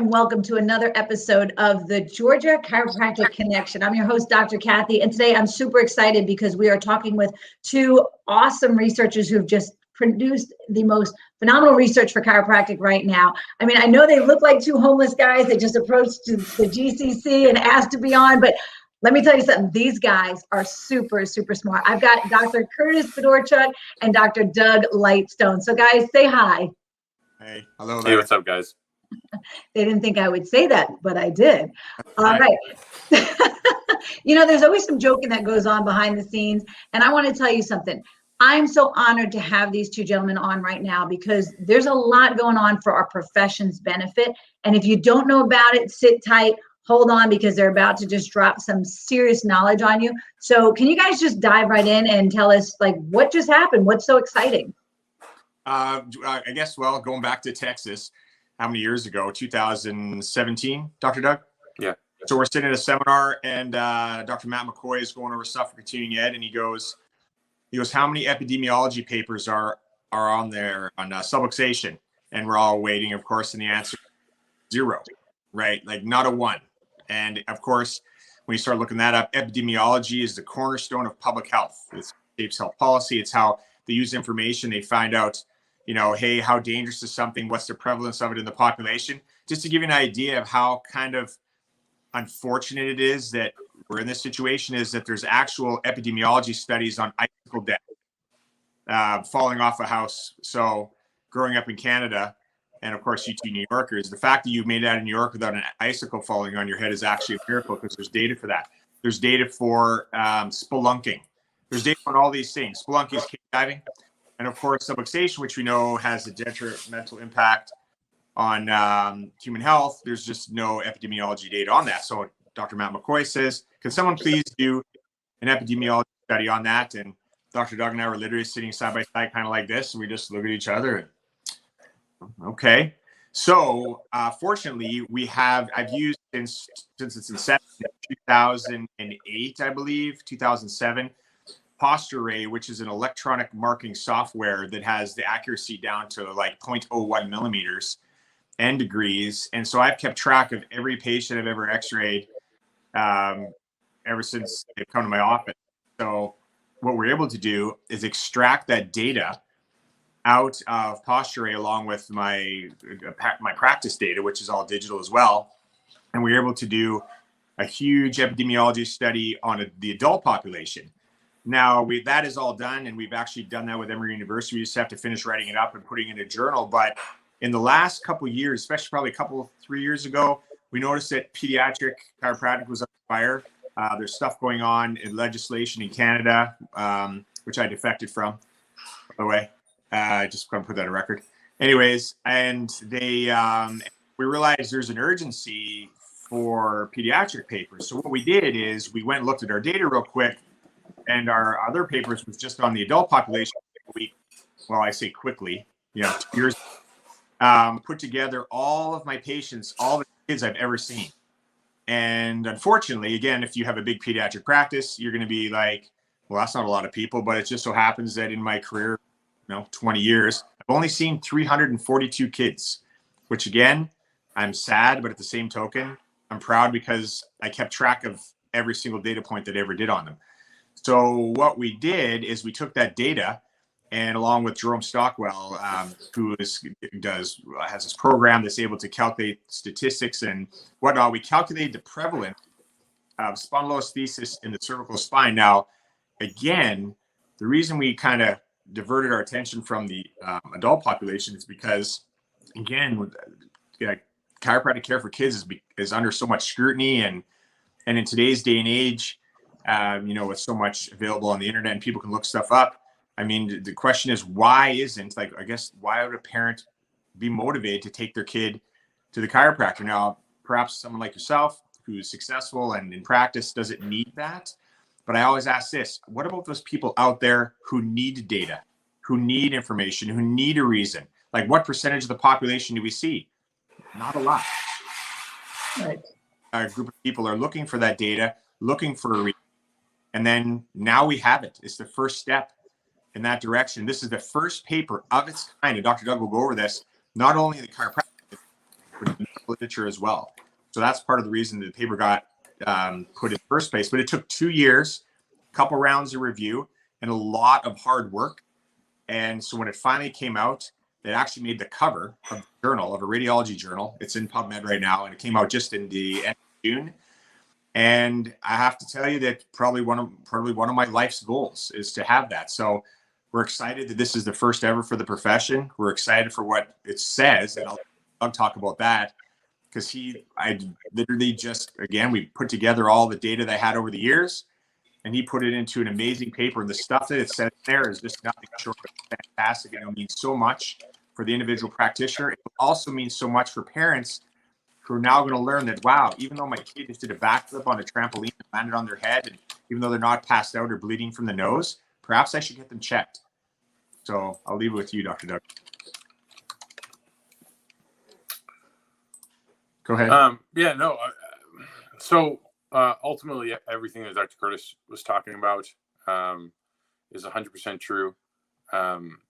and welcome to another episode of the Georgia Chiropractic Connection. I'm your host, Dr. Cathy, and today I'm super excited because we are talking with two awesome researchers who've just produced the most phenomenal research for chiropractic right now. I mean, I know they look like two homeless guys that just approached the GCC and asked to be on, but let me tell you something, these guys are super, super smart. I've got Dr. Curtis Fedorchuk and Dr. Doug Lightstone. So guys, say hi. Hey, hello there. Hey, what's up, guys? They didn't think I would say that, but I did. All right. You know, there's always some joking that goes on behind the scenes. And I want to tell you something. I'm so honored to have these two gentlemen on right now because there's a lot going on for our profession's benefit. And if you don't know about it, sit tight, hold on, because they're about to just drop some serious knowledge on you. So can you guys just dive right in and tell us, like, what just happened? What's so exciting? I guess, well, going back to Texas, how many years ago? 2017, Dr. Doug? Yeah. So we're sitting at a seminar, and Dr. Matt McCoy is going over stuff for continuing ed, and he goes, how many epidemiology papers are on there on subluxation? And we're all waiting, of course, and the answer is 0, right? Like not a 1. And of course, when you start looking that up, epidemiology is the cornerstone of public health. It shapes health policy. It's how they use information. They find out, hey, how dangerous is something? What's the prevalence of it in the population? Just to give you an idea of how kind of unfortunate it is that we're in this situation, is that there's actual epidemiology studies on icicle death falling off a house. So growing up in Canada, and of course, you two New Yorkers, the fact that you made it out of New York without an icicle falling on your head is actually a miracle, because there's data for that. There's data for spelunking. There's data on all these things. Spelunking is cave diving. And of course, subluxation, which we know has a detrimental impact on human health. There's just no epidemiology data on that. So Dr. Matt McCoy says, can someone please do an epidemiology study on that? And Dr. Doug and I were literally sitting side by side, kind of like this. And we just look at each other and, okay. So fortunately, I've used since its inception, 2008, I believe, 2007, Posture Ray, which is an electronic marking software that has the accuracy down to like 0.01 millimeters and degrees. And so I've kept track of every patient I've ever x-rayed ever since they've come to my office. So what we're able to do is extract that data out of Posture Ray along with my practice data, which is all digital as well. And we're able to do a huge epidemiology study on the adult population. Now, that is all done, and we've actually done that with Emory University. We just have to finish writing it up and putting it in a journal. But in the last couple of years, especially probably 3 years ago, we noticed that pediatric chiropractic was on fire. There's stuff going on in legislation in Canada, which I defected from, by the way. Just going to put that on record. Anyways, and we realized there's an urgency for pediatric papers. So what we did is we went and looked at our data real quick, and our other papers was just on the adult population. Well, I say quickly, 2 years, put together all of my patients, all the kids I've ever seen. And unfortunately, again, if you have a big pediatric practice, you're going to be like, well, that's not a lot of people. But it just so happens that in my career, 20 years, I've only seen 342 kids, which again, I'm sad, but at the same token, I'm proud because I kept track of every single data point that I ever did on them. So what we did is we took that data, and along with Jerome Stockwell, who has this program that's able to calculate statistics and whatnot, we calculated the prevalence of spondylolisthesis in the cervical spine. Now, again, the reason we kind of diverted our attention from the adult population is because, again, chiropractic care for kids is under so much scrutiny, and in today's day and age, with so much available on the internet and people can look stuff up. I mean, the question is, why would a parent be motivated to take their kid to the chiropractor? Now, perhaps someone like yourself who's successful and in practice doesn't need that. But I always ask this, what about those people out there who need data, who need information, who need a reason? Like, what percentage of the population do we see? Not a lot. Right. A group of people are looking for that data, looking for a reason. And then now we have it. It's the first step in that direction. This is the first paper of its kind, and Dr. Doug will go over this, not only in the chiropractic, but literature as well. So that's part of the reason the paper got put in first place. But it took 2 years, a couple rounds of review, and a lot of hard work. And so when it finally came out, it actually made the cover of the journal, of a radiology journal. It's in PubMed right now, and it came out just in the end of June. And I have to tell you that probably one of my life's goals is to have that. So we're excited that this is the first ever for the profession. We're excited for what it says, and I'll talk about that, because I literally just, again, we put together all the data that I had over the years, and he put it into an amazing paper. And the stuff that it says there is just nothing short of fantastic. And it means so much for the individual practitioner. It also means so much for parents who are now going to learn that, wow, even though my kid just did a backflip on a trampoline and landed on their head, and even though they're not passed out or bleeding from the nose, perhaps I should get them checked. So I'll leave it with you, Dr. Doug. Go ahead. Yeah, no. So ultimately, everything that Dr. Curtis was talking about is 100% true.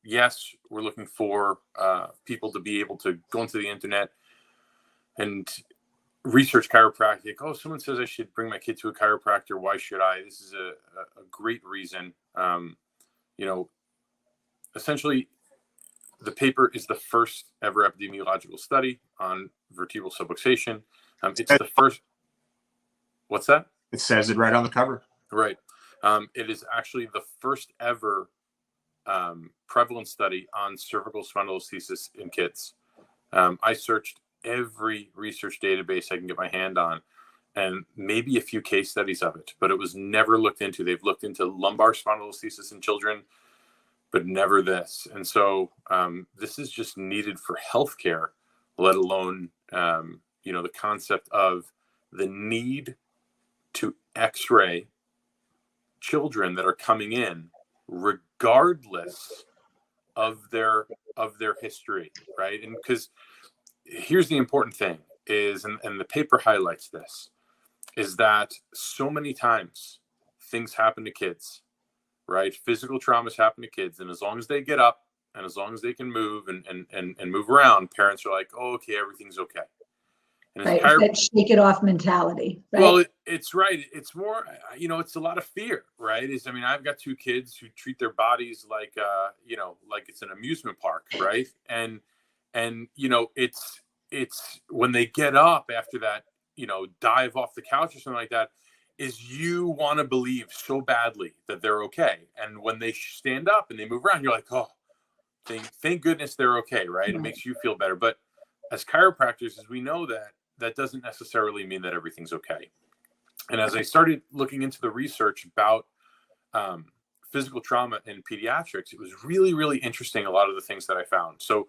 Yes, we're looking for people to be able to go into the internet and research chiropractic. Oh, someone says I should bring my kid to a chiropractor. Why should I? This is a great reason. Essentially, the paper is the first ever epidemiological study on vertebral subluxation. It's the first. What's that? It says it right on the cover. Right. It is actually the first ever prevalence study on cervical spondylolisthesis in kids. I searched every research database I can get my hand on, and maybe a few case studies of it, but it was never looked into. They've looked into lumbar spondylolisthesis in children, but never this. And so this is just needed for healthcare, let alone, the concept of the need to x-ray children that are coming in regardless of their history, right? And because here's the important thing is, and the paper highlights this, is that so many times things happen to kids, right? Physical traumas happen to kids, and as long as they get up and as long as they can move and move around, parents are like, oh, okay, everything's okay. And right, it's that shake it off mentality, right? Well, it's right. It's more, it's a lot of fear, right? I've got 2 kids who treat their bodies like, like it's an amusement park, right? And it's when they get up after that, dive off the couch or something like that, is you want to believe so badly that they're okay. And when they stand up and they move around, you're like, oh, thank goodness they're okay, right? It makes you feel better. But as chiropractors, as we know that doesn't necessarily mean that everything's okay. And as I started looking into the research about physical trauma in pediatrics, it was really, really interesting, a lot of the things that I found. So,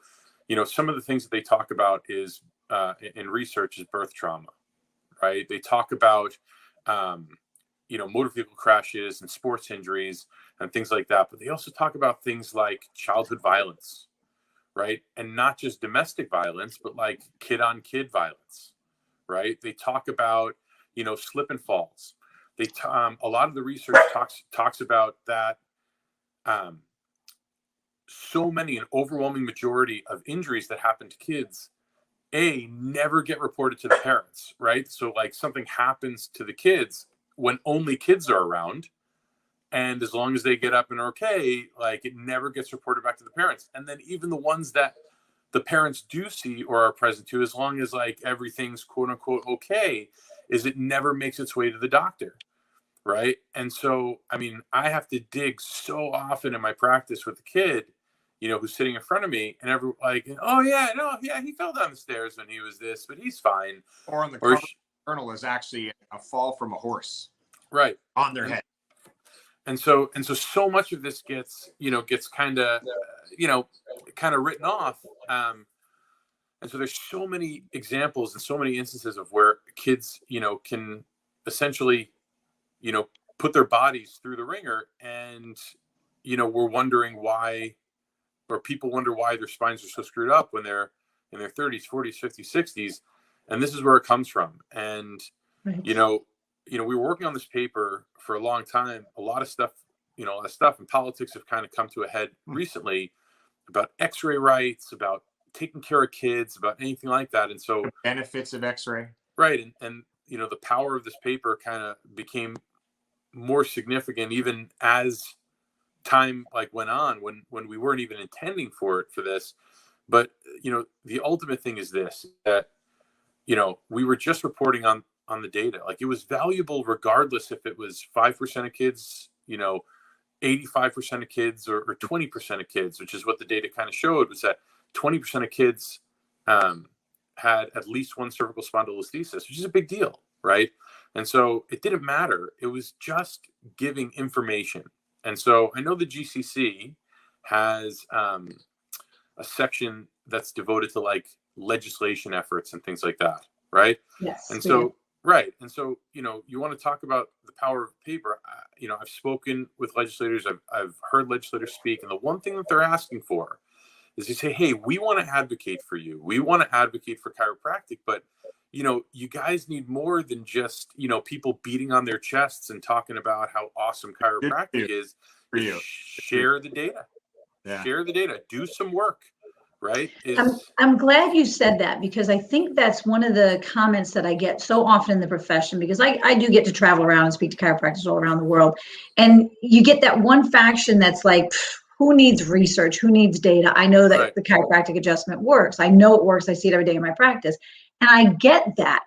some of the things that they talk about is in research is birth trauma, right? They talk about, motor vehicle crashes and sports injuries and things like that. But they also talk about things like childhood violence, right? And not just domestic violence, but like kid-on-kid violence, right? They talk about, slip and falls. A lot of the research talks about that. So many, an overwhelming majority of injuries that happen to kids, never get reported to the parents, right? So like something happens to the kids when only kids are around. And as long as they get up and are okay, like it never gets reported back to the parents. And then even the ones that the parents do see or are present to, as long as like everything's quote unquote okay, is it never makes its way to the doctor, right? And so, I have to dig so often in my practice with the kid, who's sitting in front of me, and everyone like, oh yeah, no, yeah, he fell down the stairs when he was this, but he's fine. Or on the cover journal is actually a fall from a horse, right, on their head. And so much of this gets kind of written off. And so there's so many examples and so many instances of where kids, can essentially, put their bodies through the ringer, and, we're wondering why, or people wonder why their spines are so screwed up when they're in their 30s, 40s, 50s, 60s. And this is where it comes from. And, right. We were working on this paper for a long time. A lot of stuff in politics have kind of come to a head recently about x-ray rights, about, taking care of kids, about anything like that. And so the benefits of X-ray. Right. And the power of this paper kind of became more significant even as time went on, when we weren't even intending for this. But, the ultimate thing is this, that, we were just reporting on the data. It was valuable regardless if it was 5% of kids, 85% of kids or 20% of kids, which is what the data kind of showed, was that 20% of kids had at least one cervical spondylolisthesis, which is a big deal, right? And so it didn't matter. It was just giving information. And so I know the GCC has a section that's devoted to legislation efforts and things like that, right? Yes. And so, right. And so, you want to talk about the power of paper. I've spoken with legislators. I've heard legislators speak. And the one thing that they're asking for is they say, hey, we want to advocate for you. We want to advocate for chiropractic, but you guys need more than just, people beating on their chests and talking about how awesome chiropractic is. Share the data. Yeah. Share the data. Do some work, right? I'm glad you said that, because I think that's one of the comments that I get so often in the profession, because I do get to travel around and speak to chiropractors all around the world. And you get that one faction that's like, who needs research? Who needs data? I know that the chiropractic adjustment works. I know it works. I see it every day in my practice. And I get that.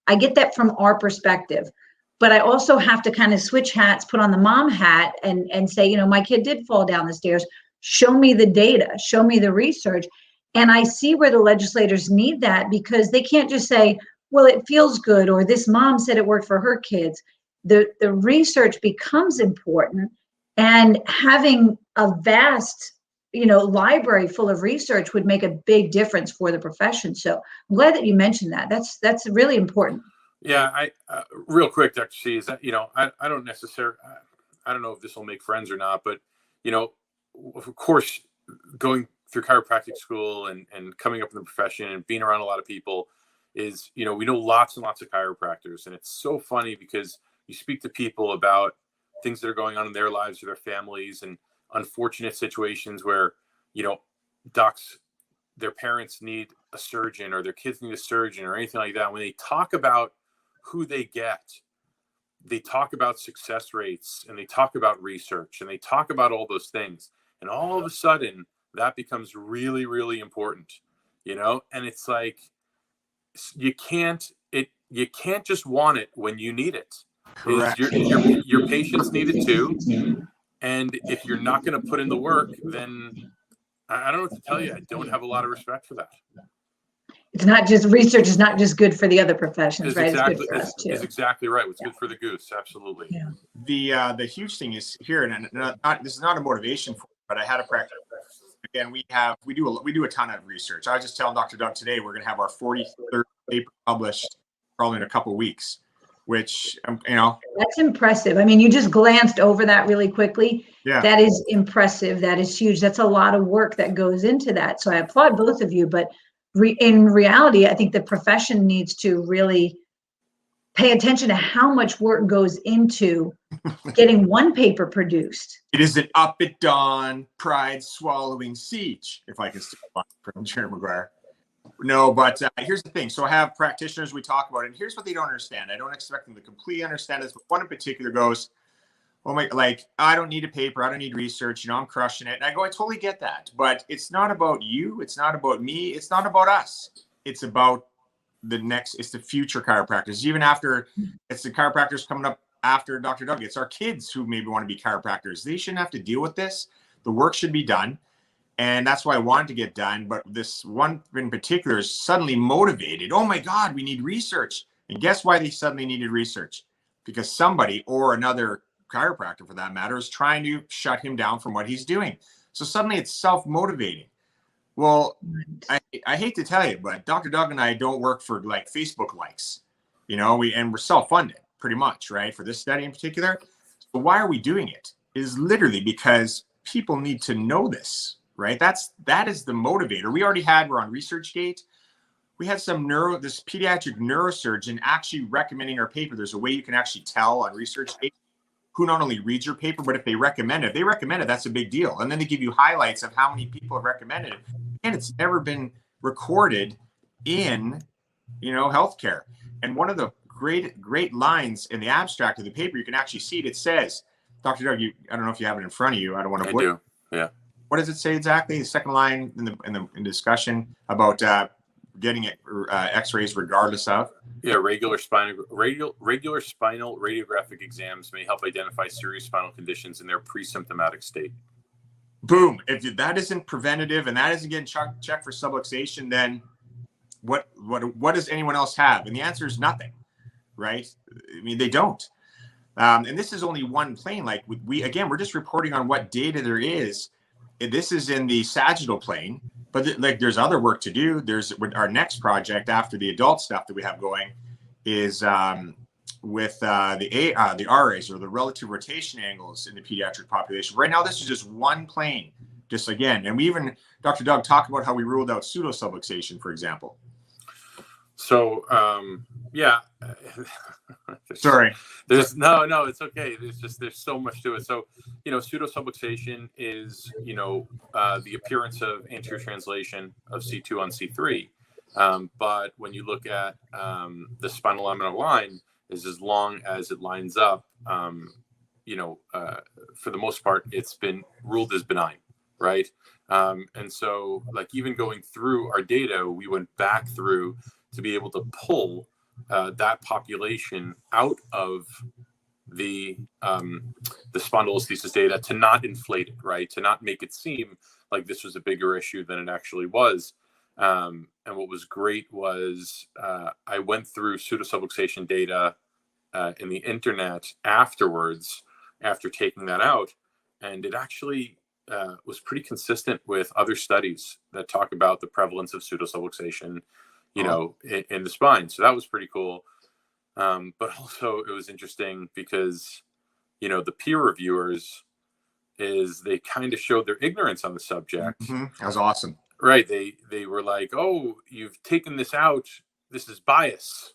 I get that from our perspective. But I also have to kind of switch hats, put on the mom hat and say, my kid did fall down the stairs. Show me the data. Show me the research. And I see where the legislators need that, because they can't just say, well, it feels good, or this mom said it worked for her kids. The research becomes important. And having a vast, library full of research would make a big difference for the profession. So I'm glad that you mentioned that. That's really important. Yeah, I real quick, Dr. C, is that I don't necessarily, I don't know if this will make friends or not, but of course, going through chiropractic school and coming up in the profession and being around a lot of people is, we know lots and lots of chiropractors, and it's so funny because you speak to people about things that are going on in their lives or their families, and unfortunate situations where, docs, their parents need a surgeon or their kids need a surgeon or anything like that. When they talk about who they get, they talk about success rates and they talk about research and they talk about all those things. And all of a sudden that becomes really, really important, and it's like, you can't just want it when you need it. Correct. Your patients need it too. And if you're not going to put in the work, then I don't know what to tell you. I don't have a lot of respect for that. It's not just research is not just good for the other professions, right? Exactly, it's good for us too. It's exactly right. It's good for the goose. Absolutely. Yeah. The huge thing is here, and this is not a motivation for it, but I had a practice. Again, we do a ton of research. I was just telling Dr. Doug today, we're going to have our 43rd paper published probably in a couple of weeks, which, That's impressive. I mean, you just glanced over that really quickly. Yeah. That is impressive. That is huge. That's a lot of work that goes into that. So I applaud both of you, but in reality, I think the profession needs to really pay attention to how much work goes into getting one paper produced. It is an up at dawn, pride swallowing siege, if I can steal from Jerry Maguire. No, but here's the thing. So I have practitioners we talk about, and here's what they don't understand. I don't expect them to completely understand this, but one in particular goes, I don't need a paper. I don't need research. I'm crushing it. And I go, I totally get that, but it's not about you. It's not about me. It's not about us. It's about it's the future chiropractors. Even after it's the chiropractors coming up after Dr. Doug, it's our kids who maybe want to be chiropractors. They shouldn't have to deal with this. The work should be done. And that's why I wanted to get done. But this one in particular is suddenly motivated. Oh my God, we need research. And guess why they suddenly needed research? Because somebody, or another chiropractor for that matter, is trying to shut him down from what he's doing. So suddenly it's self-motivating. Well, I hate to tell you, but Dr. Doug and I don't work for Facebook likes, we're self-funded pretty much, right? For this study in particular. So why are we doing it? It is literally because people need to know this, right? That is the motivator. We're on ResearchGate. We had this pediatric neurosurgeon actually recommending our paper. There's a way you can actually tell on ResearchGate who not only reads your paper, but if they recommend it, that's a big deal. And then they give you highlights of how many people have recommended it. it's never been recorded in, healthcare. And one of the great lines in the abstract of the paper, you can actually see it. It says, Dr. Doug, I don't know if you have it in front of you. I don't want to. I do. Yeah. What does it say exactly? The second line in the discussion about getting X-rays regardless of. Yeah, regular spinal radiographic exams may help identify serious spinal conditions in their pre-symptomatic state. Boom. If that isn't preventative and that isn't getting checked for subluxation, then what does anyone else have? And the answer is nothing, right? I mean, they don't. And this is only one plane. Like we're just reporting on what data there is. This is in the sagittal plane, but there's other work to do. There's our next project after the adult stuff that we have going is with the RAs, or the relative rotation angles in the pediatric population. Right now, this is just one plane, just again. And we even, Dr. Doug, talked about how we ruled out pseudo subluxation, for example. So, yeah. Sorry. No, it's okay. There's so much to it. So, pseudo subluxation is, the appearance of anterior translation of C2 on C3. But when you look at the spinal laminar line, is as long as it lines up, for the most part, it's been ruled as benign, right? And so, like, even going through our data, we went back through to be able to pull that population out of the spondylolisthesis data, to not inflate it, right? To not make it seem like this was a bigger issue than it actually was. And what was great was I went through pseudosubluxation data in the internet afterwards, after taking that out, and it actually was pretty consistent with other studies that talk about the prevalence of pseudosubluxation, in the spine. So that was pretty cool. But also it was interesting because, the peer reviewers they kind of showed their ignorance on the subject. Mm-hmm. That was awesome. Right. They were like, "Oh, you've taken this out. This is bias."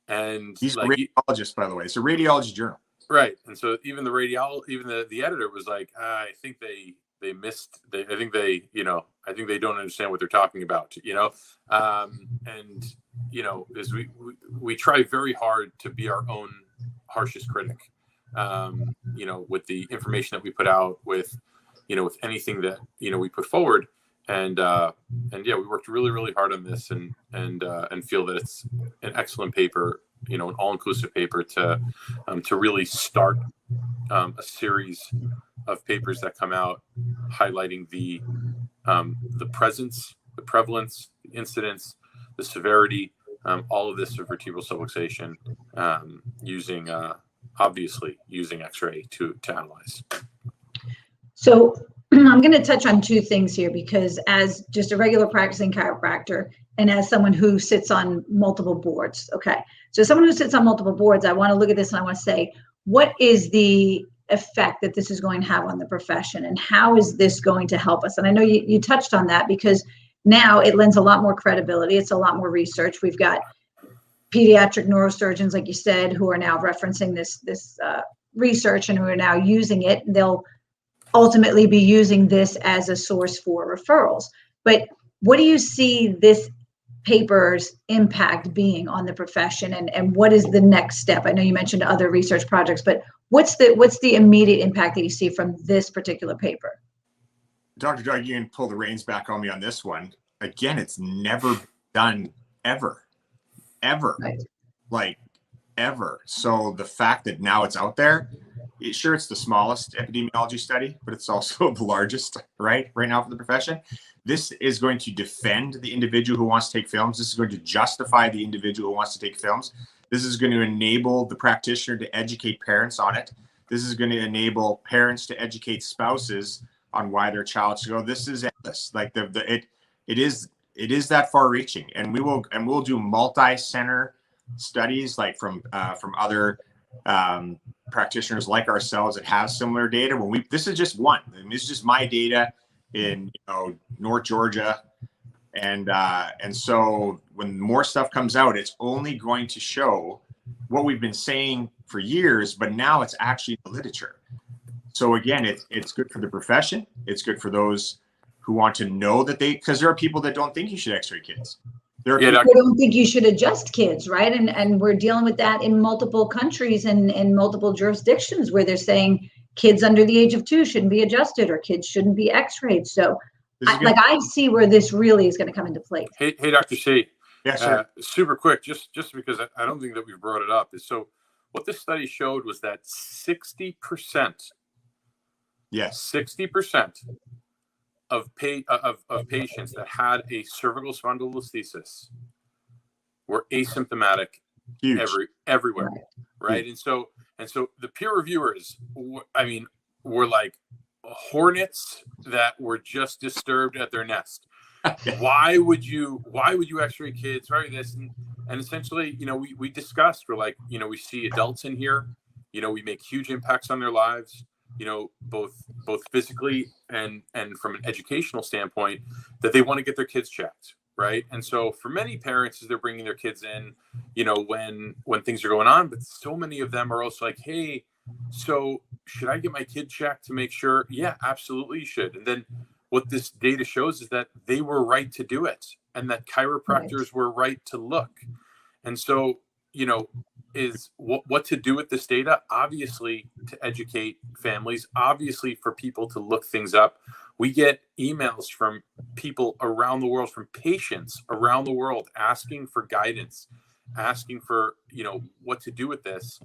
And he's a radiologist, by the way. It's a radiology journal. Right. And so even the editor was like, I think they missed. I think they don't understand what they're talking about. And as we try very hard to be our own harshest critic. With the information that we put out, with anything that we put forward. And yeah, we worked really, really hard on this, and feel that it's an excellent paper, an all-inclusive paper to really start a series of papers that come out highlighting the presence, the prevalence, the incidence, the severity, all of this of vertebral subluxation, obviously using X-ray to analyze. So I'm going to touch on two things here, because as just a regular practicing chiropractor and as someone who sits on multiple boards, okay, so someone who sits on multiple boards, I want to look at this and I want to say, what is the effect that this is going to have on the profession, and how is this going to help us? And I know you touched on that, because now it lends a lot more credibility. It's a lot more research. We've got pediatric neurosurgeons, like you said, who are now referencing this research and who are now using it. They'll ultimately be using this as a source for referrals. But what do you see this paper's impact being on the profession, and what is the next step? I know you mentioned other research projects, but what's the immediate impact that you see from this particular paper? Dr. Doug, you can pull the reins back on me on this one. Again, it's never done ever. Right. Like ever. So the fact that now it's out there, it's the smallest epidemiology study, but it's also the largest, right now for the profession. This is going to defend the individual who wants to take films. This is going to justify the individual who wants to take films. This is going to enable the practitioner to educate parents on it. This is going to enable parents to educate spouses on why their child should go. This is endless. Like it is that far reaching, and we'll do multi-center studies, like from other practitioners like ourselves that have similar data. This is just one. I mean, this is just my data in North Georgia, and so when more stuff comes out, it's only going to show what we've been saying for years, but now it's actually the literature. So again, it's good for the profession. It's good for those who want to know that because there are people that don't think you should x-ray kids. People don't think you should adjust kids, right? And we're dealing with that in multiple countries and in multiple jurisdictions where they're saying kids under the age of 2 shouldn't be adjusted or kids shouldn't be x-rayed. So I see where this really is going to come into place. Hey, Dr. C. Yes, sir. Super quick, just because I don't think that we've brought it up. So what this study showed was that 60%, yes, 60% of patients that had a cervical spondylolisthesis were asymptomatic everywhere, right? And so the peer reviewers, were like hornets that were just disturbed at their nest. Why would you x-ray kids? Right? This and essentially, we discussed. We're like, we see adults in here. We make huge impacts on their lives. Both physically and from an educational standpoint, that they want to get their kids checked, right? And so for many parents, as they're bringing their kids in, when things are going on, but so many of them are also like, hey, so should I get my kid checked to make sure? Yeah, absolutely, you should. And then what this data shows is that they were right to do it, and that chiropractors were right to look. And so, is what to do with this data? Obviously, to educate families, obviously for people to look things up. We get emails from people around the world, from patients around the world, asking for guidance, asking for, what to do with this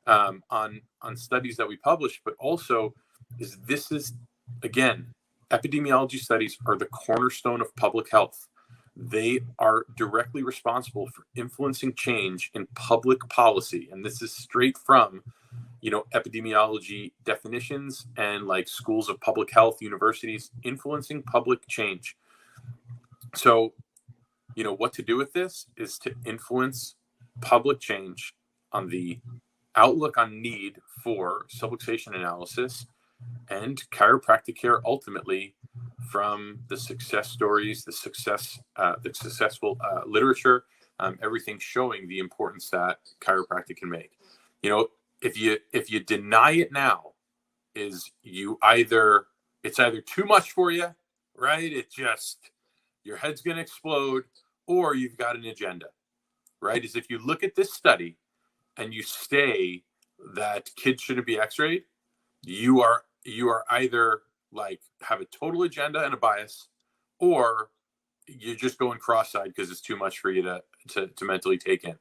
on studies that we publish. But also this is, again, epidemiology studies are the cornerstone of public health. They are directly responsible for influencing change in public policy. And this is straight from, epidemiology definitions and like schools of public health, universities, influencing public change. So, what to do with this is to influence public change on the outlook on need for subluxation analysis and chiropractic care, ultimately, from the success stories, the successful literature, everything showing the importance that chiropractic can make. If you deny it now, it's either too much for you, right? Your head's going to explode, or you've got an agenda, right? Is if you look at this study and you say that kids shouldn't be x-rayed, you are either like have a total agenda and a bias, or you're just going cross-eyed because it's too much for you to mentally take in.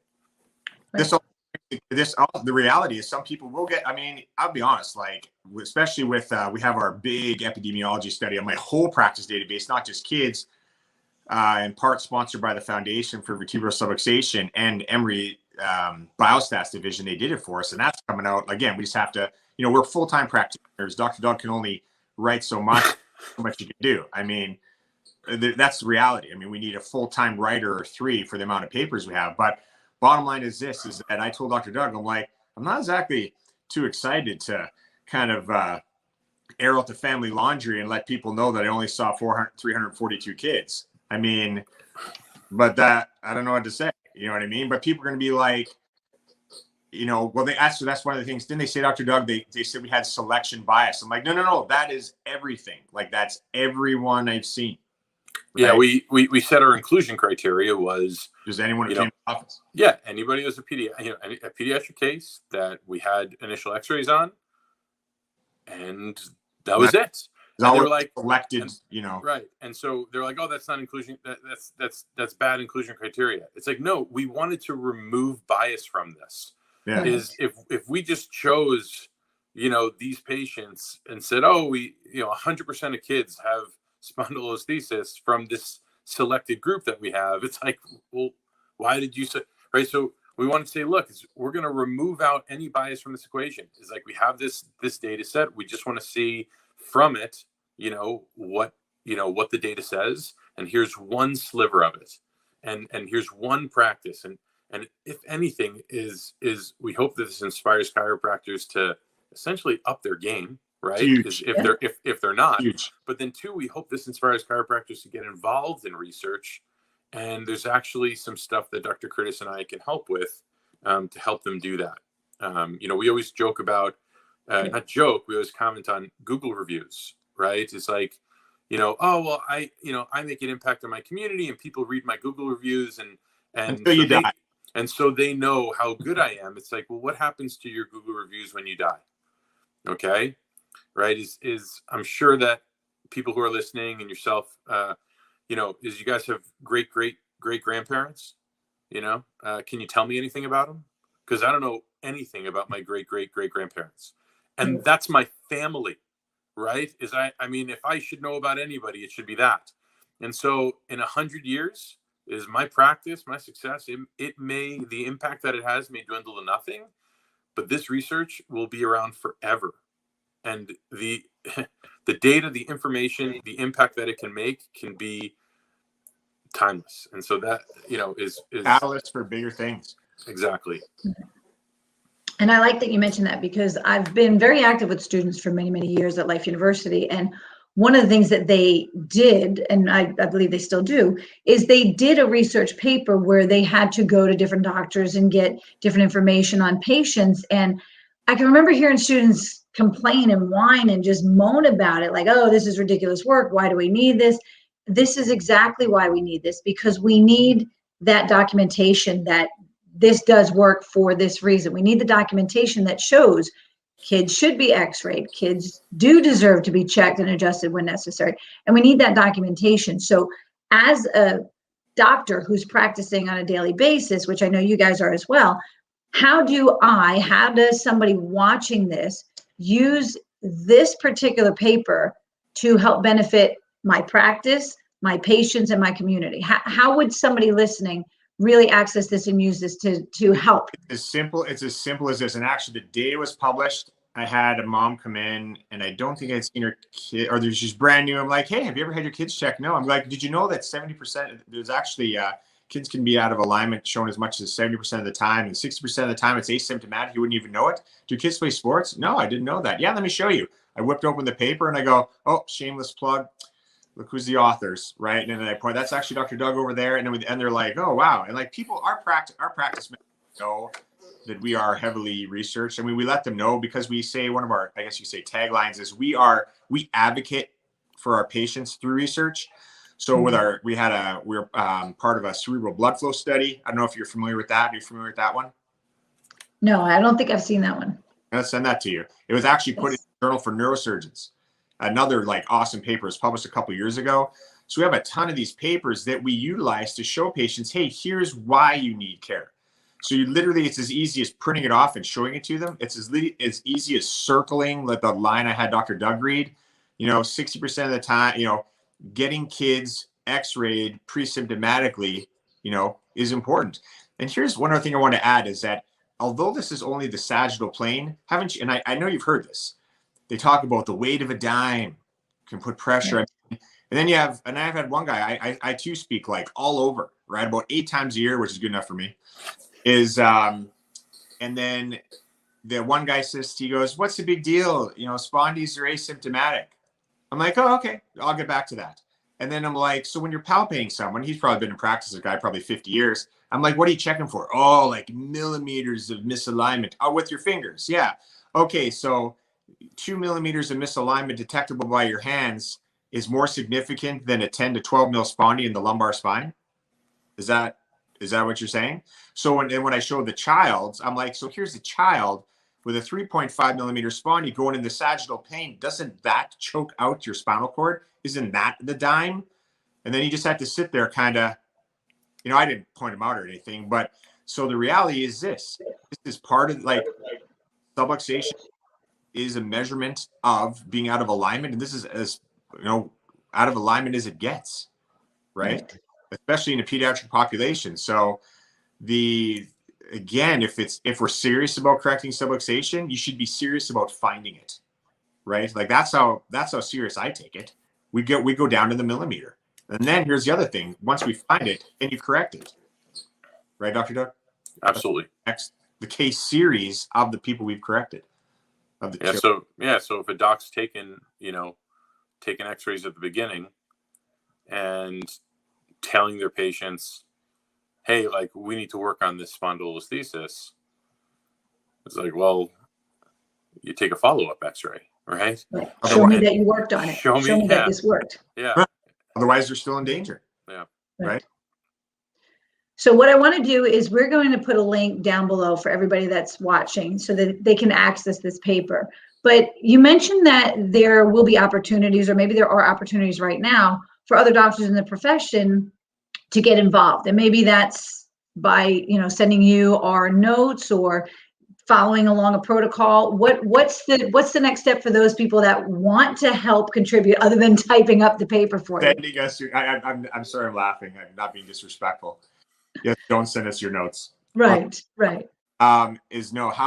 The reality is some people will get, I'll be honest, like, especially with, we have our big epidemiology study on my whole practice database, not just kids, in part sponsored by the Foundation for Vertebral Subluxation and Emory Biostats Division. They did it for us, and that's coming out. Again, we just have to, we're full-time practitioners. Dr. Doug can only write so much you can do. That's the reality. We need a full-time writer or 3 for the amount of papers we have. But bottom line is this, is that I told Dr. Doug, I'm like, I'm not exactly too excited to kind of air out the family laundry and let people know that I only saw 342 kids. But that, I don't know what to say. You know what I mean? But people are going to be like, well, they asked, so that's one of the things. Didn't they say, Dr. Doug, they said we had selection bias. I'm like, no, that is everything. Like, that's everyone I've seen. Right? Yeah, we said our inclusion criteria was, does anyone who came to the office? Yeah, anybody who's a pediatric case that we had initial x-rays on, and that was it. And they were like selected, right. And so they're like, oh, that's not inclusion. That's bad inclusion criteria. It's like, no, we wanted to remove bias from this. Yeah. Is if we just chose, these patients and said, oh, 100% of kids have spondylolisthesis from this selected group that we have. It's like, well, why did you say, right? So we want to say, look, we're going to remove out any bias from this equation. It's like, we have this data set. We just want to see from it, what the data says, and here's one sliver of it, and here's one practice, and if anything is we hope that this inspires chiropractors to essentially up their game, right? If they're not, huge. But then 2, we hope this inspires chiropractors to get involved in research, and there's actually some stuff that Dr. Curtis and I can help with to help them do that. We always joke about, not joke, we always comment on Google reviews, right? It's like, oh, well, I make an impact on my community and people read my Google reviews and Until you die. And so they know how good I am. It's like, well, what happens to your Google reviews when you die? Okay. Right. Is I'm sure that people who are listening and yourself, is you guys have great grandparents, can you tell me anything about them? Because I don't know anything about my great grandparents. And that's my family, right? I mean, if I should know about anybody, it should be that. And so in 100 years, is my practice, my success, the impact that it has may dwindle to nothing, but this research will be around forever. And the data, the information, the impact that it can make can be timeless. And so that, is catalyst for bigger things. Exactly. And I like that you mentioned that, because I've been very active with students for many, many years at Life University. And one of the things that they did, and I believe they still do, is they did a research paper where they had to go to different doctors and get different information on patients. And I can remember hearing students complain and whine and just moan about it, like, oh, this is ridiculous work. Why do we need this? This is exactly why we need this, because we need that documentation that this does work for this reason. We need the documentation that shows kids should be x-rayed. Kids do deserve to be checked and adjusted when necessary. And we need that documentation. So as a doctor who's practicing on a daily basis, which I know you guys are as well, how does somebody watching this use this particular paper to help benefit my practice, my patients, and my community? How would somebody listening really access this and use this to help? It's as simple as this. And actually, the day it was published, I had a mom come in, and I don't think I'd seen her kid, or she's brand new. I'm like, hey, have you ever had your kids checked? No. I'm like, did you know that 70%, there's actually, kids can be out of alignment shown as much as 70% of the time, and 60% of the time it's asymptomatic. You wouldn't even know it. Do kids play sports? No, I didn't know that. Yeah, let me show you. I whipped open the paper and I go, oh, shameless plug. Look who's the authors, right? And then I point, that's actually Dr. Doug over there. And they're like, oh, wow. And like people, our practice know that we are heavily researched. I mean, we let them know, because we say one of our, I guess you say, taglines is we advocate for our patients through research. So we're part of a cerebral blood flow study. I don't know if you're familiar with that. Are you familiar with that one? No, I don't think I've seen that one. I'll send that to you. It was actually put in the Journal for Neurosurgeons. Another awesome paper was published a couple years ago. So we have a ton of these papers that we utilize to show patients, hey, here's why you need care. So it's as easy as printing it off and showing it to them. It's as easy as circling, like the line I had Dr. Doug read, 60% of the time, getting kids x-rayed pre-symptomatically, is important. And here's one other thing I want to add is that although this is only the sagittal plane, haven't you, and I know you've heard this, they talk about the weight of a dime can put pressure. And then I've had one guy, I too speak all over, right? About 8 times a year, which is good enough for me, and then the one guy says, he goes, what's the big deal? Spondies are asymptomatic. I'm like, oh, okay, I'll get back to that. And then I'm like, so when you're palpating someone, he's probably been in practice, a guy probably 50 years. I'm like, what are you checking for? Oh, like millimeters of misalignment. Oh, with your fingers. Yeah. Okay. So 2 millimeters of misalignment detectable by your hands is more significant than a 10 to 12 mil spondy in the lumbar spine. Is that what you're saying? So when I show the child, I'm like, so here's the child with a 3.5 millimeter spondy going in the sagittal plane. Doesn't that choke out your spinal cord? Isn't that the dime? And then you just have to sit there kind of, I didn't point him out or anything, but so the reality is this is part of subluxation is a measurement of being out of alignment. And this is as, out of alignment as it gets, right? Especially in a pediatric population. So again, if we're serious about correcting subluxation, you should be serious about finding it, right? Like that's how serious I take it. We go down to the millimeter. And then here's the other thing. Once we find it, and you correct it. Right, Dr. Doug? Absolutely. The case series of the people we've corrected. So if a doc's taken x-rays at the beginning and telling their patients, hey, we need to work on this spondylolisthesis, it's like, well, you take a follow-up x-ray, right? Right. Show me that you worked on it. Show me that this worked. Yeah. Otherwise, they're still in danger. Yeah. Right. So what I want to do is we're going to put a link down below for everybody that's watching so that they can access this paper. But you mentioned that there will be opportunities, or maybe there are opportunities right now for other doctors in the profession to get involved. And maybe that's by, sending you our notes or following along a protocol. What's the next step for those people that want to help contribute other than typing up the paper for you? Sending us I'm sorry, I'm laughing. I'm not being disrespectful. Yes, don't send us your notes. Right. How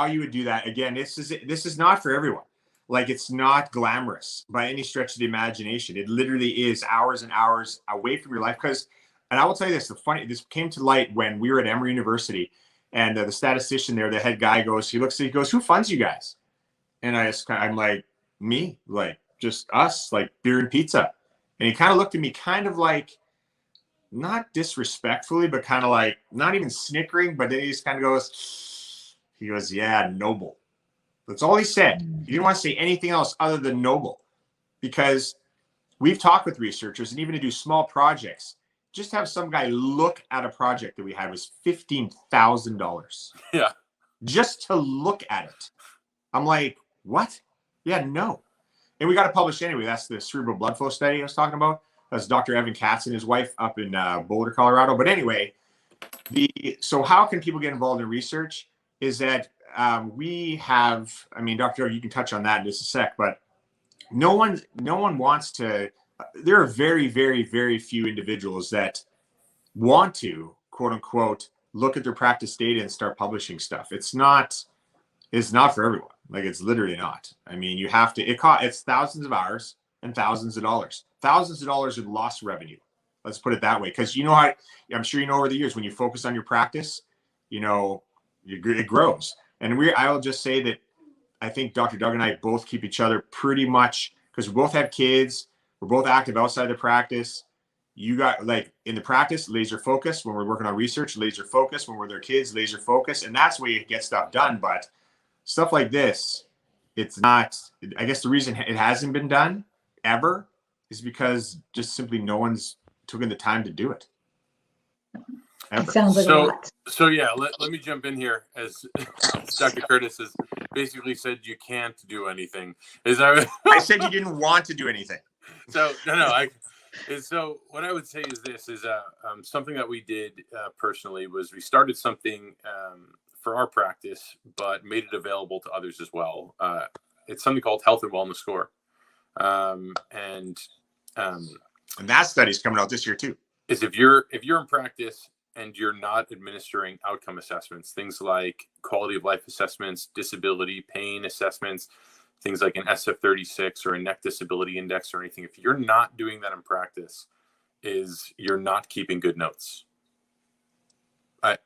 you would do that. Again, this is not for everyone. Like, it's not glamorous by any stretch of the imagination. It literally is hours and hours away from your life. And I will tell you this, this came to light when we were at Emory University, and the statistician there, the head guy he goes, "Who funds you guys?" And I'm like, "Me, like just us, like beer and pizza." And he kind of looked at me kind of like, not disrespectfully, but kind of like not even snickering, but then he just kind of goes, "Yeah, noble." That's all he said. He didn't want to say anything else other than noble, because we've talked with researchers, and even to do small projects, just have some guy look at a project that we had was $15,000. Yeah. Just to look at it. I'm like, what? Yeah, no. And we got it published anyway. That's the cerebral blood flow study I was talking about. That's Dr. Evan Katz and his wife up in Boulder, Colorado. But anyway, so how can people get involved in research is that we have, Dr. Joe, you can touch on that in just a sec, but no one wants to, there are very, very, very few individuals that want to, quote unquote, look at their practice data and start publishing stuff. It's not for everyone. Like, it's literally not. You have to, it's thousands of hours and thousands of dollars in lost revenue. Let's put it that way. Because I'm sure over the years, when you focus on your practice, it grows. And I'll just say that I think Dr. Doug and I both keep each other pretty much, because we both have kids. We're both active outside the practice. You got, like, in the practice, laser focus. When we're working on research, laser focus. When we're their kids, laser focus. And that's where you get stuff done. But stuff like this, it's not, I guess the reason it hasn't been done ever is because just simply no one's taken the time to do it. It sounds like a lot. So yeah, let me jump in here, as Dr. Curtis has basically said you can't do anything. I said you didn't want to do anything. So so what I would say is this is something that we did personally was we started something for our practice, but made it available to others as well. It's something called Health and Wellness Score, and that study's coming out this year too. Is if you're in practice and you're not administering outcome assessments, things like quality of life assessments, disability, pain assessments, things like an SF-36 or a neck disability index or anything, if you're not doing that in practice, you're not keeping good notes. That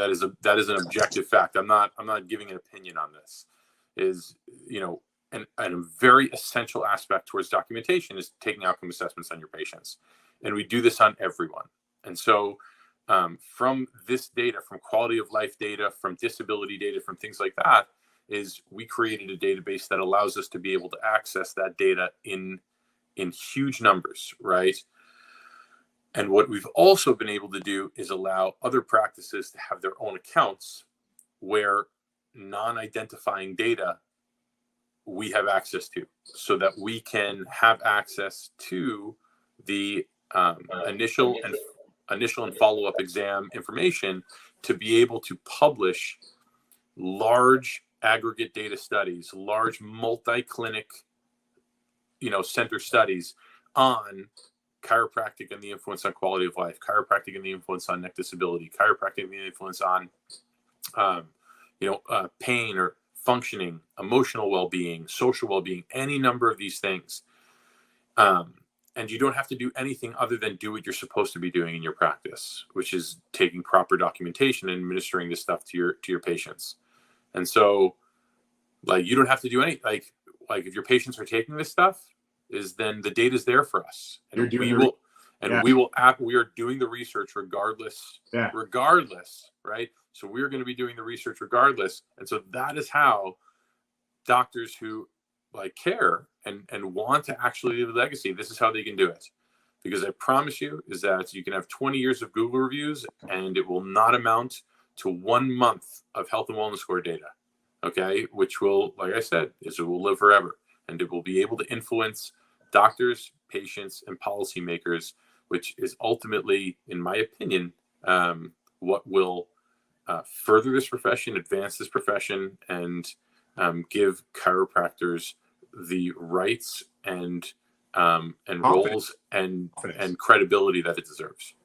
is an objective fact. I'm not giving an opinion on this. And a very essential aspect towards documentation is taking outcome assessments on your patients. And we do this on everyone. And so from this data, from quality of life data, from disability data, from things like that, is we created a database that allows us to be able to access that data in huge numbers, right? And what we've also been able to do is allow other practices to have their own accounts where non-identifying data we have access to, so that we can have access to the initial and follow-up exam information to be able to publish large aggregate data studies, large multi-clinic, center studies on chiropractic and the influence on quality of life, chiropractic and the influence on neck disability, chiropractic and the influence on, pain or functioning, emotional well-being, social well-being, any number of these things. And you don't have to do anything other than do what you're supposed to be doing in your practice, which is taking proper documentation and administering this stuff to your patients. And so, like, you don't have to do any, like if your patients are taking this stuff, then the data is there for us, and we are doing the research regardless, right? So we're going to be doing the research regardless. And so that is how doctors who like care and want to actually leave a legacy, this is how they can do it. Because I promise you is that you can have 20 years of Google reviews and it will not amount to 1 month of health and wellness score data. Okay, which will, like I said, it will live forever, and it will be able to influence doctors, patients, and policymakers, which is ultimately, in my opinion, what will further this profession, advance this profession, and give chiropractors the rights and roles and credibility that it deserves.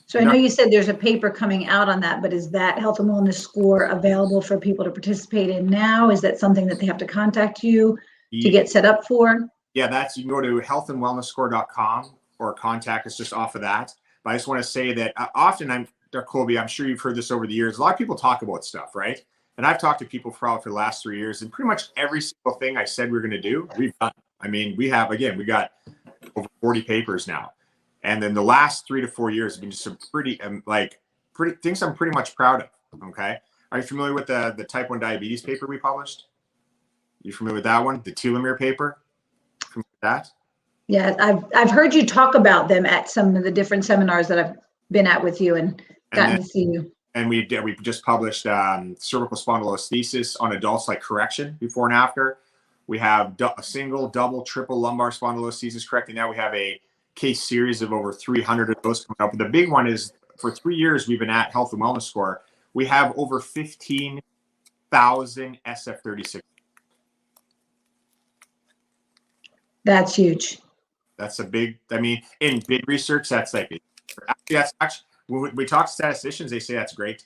So I know you said there's a paper coming out on that, but is that health and wellness score available for people to participate in now? Is that something that they have to contact you to get set up for? Yeah, you can go to healthandwellnessscore.com or contact us just off of that. But I just want to say that often Dr. Colby, I'm sure you've heard this over the years. A lot of people talk about stuff, right? And I've talked to people for the last 3 years, and pretty much every single thing I said we're going to do, we've done. I mean, we got over 40 papers now. And then the last 3 to 4 years have been just some pretty things I'm pretty much proud of. Okay. Are you familiar with the type 1 diabetes paper we published? You familiar with that one? The telomere paper? Familiar with that? Yeah, I've heard you talk about them at some of the different seminars that I've been at with you and gotten to see you. And we just published cervical spondylolisthesis on adults, like correction before and after. We have a single, double, triple lumbar spondylolisthesis corrected. Now we have a case series of over 300 of those coming up. But the big one is, for 3 years we've been at Health and Wellness Score. We have over 15,000 SF36. That's huge. That's a big, I mean, in big research, that's like, actually, when we talk to statisticians, they say that's great.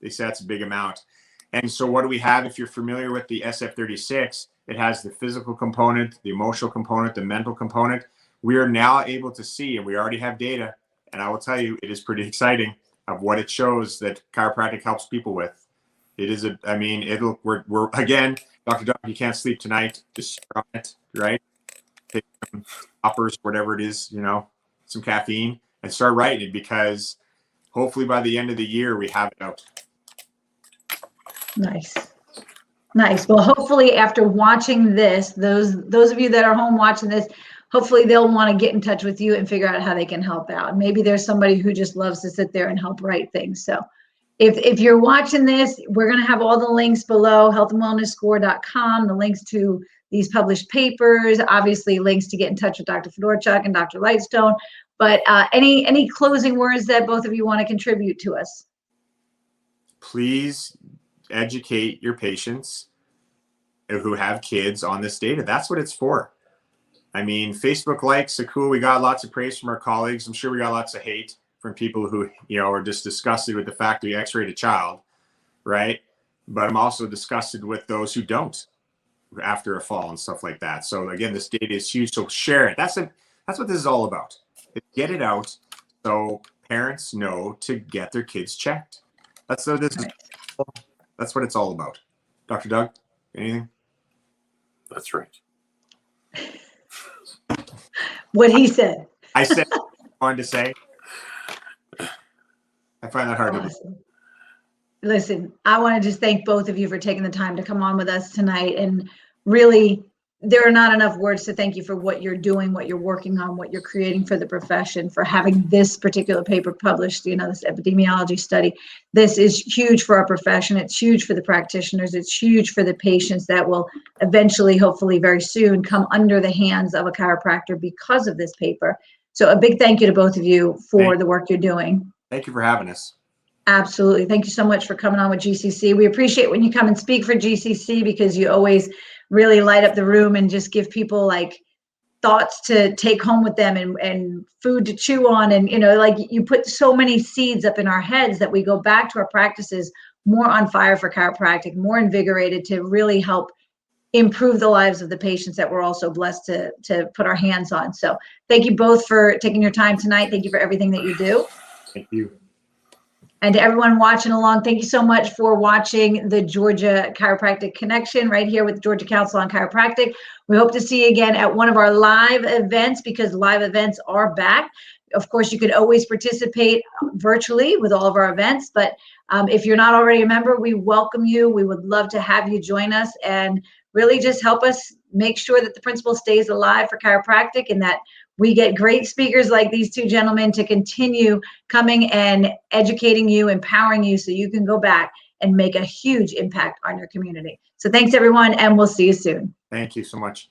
They say that's a big amount. And so what do we have? If you're familiar with the SF36, it has the physical component, the emotional component, the mental component. We are now able to see, and we already have data, and I will tell you, it is pretty exciting of what it shows that chiropractic helps people with. It is we're again, Dr. Doug, you can't sleep tonight, just on it, right? Take some uppers, whatever it is, some caffeine, and start writing it, because hopefully by the end of the year, we have it out. Nice. Well, hopefully after watching this, those of you that are home watching this, hopefully they'll want to get in touch with you and figure out how they can help out. Maybe there's somebody who just loves to sit there and help write things. So if you're watching this, we're going to have all the links below, healthandwellnessscore.com, the links to these published papers, obviously links to get in touch with Dr. Fedorchuk and Dr. Lightstone. But any closing words that both of you want to contribute to us? Please educate your patients who have kids on this data. That's what it's for. I mean, Facebook likes are cool. We got lots of praise from our colleagues. I'm sure we got lots of hate from people who, are just disgusted with the fact that we x-rayed a child, right? But I'm also disgusted with those who don't after a fall and stuff like that. So again, this data is huge. So share it. That's what this is all about. Get it out so parents know to get their kids checked. That's what it's all about. Dr. Doug, anything? That's right. What he said. I said what I wanted to say. I find that hard to believe. Listen, I want to just thank both of you for taking the time to come on with us tonight. And really, there are not enough words to thank you for what you're doing, what you're working on, what you're creating for the profession, for having this particular paper published, this epidemiology study. This is huge for our profession. It's huge for the practitioners. It's huge for the patients that will eventually, hopefully very soon, come under the hands of a chiropractor because of this paper. So a big thank you to both of you for the work you're doing. Thank you for having us. Absolutely. Thank you so much for coming on with GCC. We appreciate when you come and speak for GCC, because you always really light up the room and just give people like thoughts to take home with them and food to chew on. And, you put so many seeds up in our heads that we go back to our practices more on fire for chiropractic, more invigorated to really help improve the lives of the patients that we're also blessed to put our hands on. So thank you both for taking your time tonight. Thank you for everything that you do. Thank you. And to everyone watching along, thank you so much for watching the Georgia Chiropractic Connection right here with the Georgia Council on Chiropractic. We hope to see you again at one of our live events, because live events are back. Of course, you could always participate virtually with all of our events, but if you're not already a member, we welcome you. We would love to have you join us and really just help us make sure that the principle stays alive for chiropractic, and that we get great speakers like these two gentlemen to continue coming and educating you, empowering you, so you can go back and make a huge impact on your community. So thanks, everyone, and we'll see you soon. Thank you so much.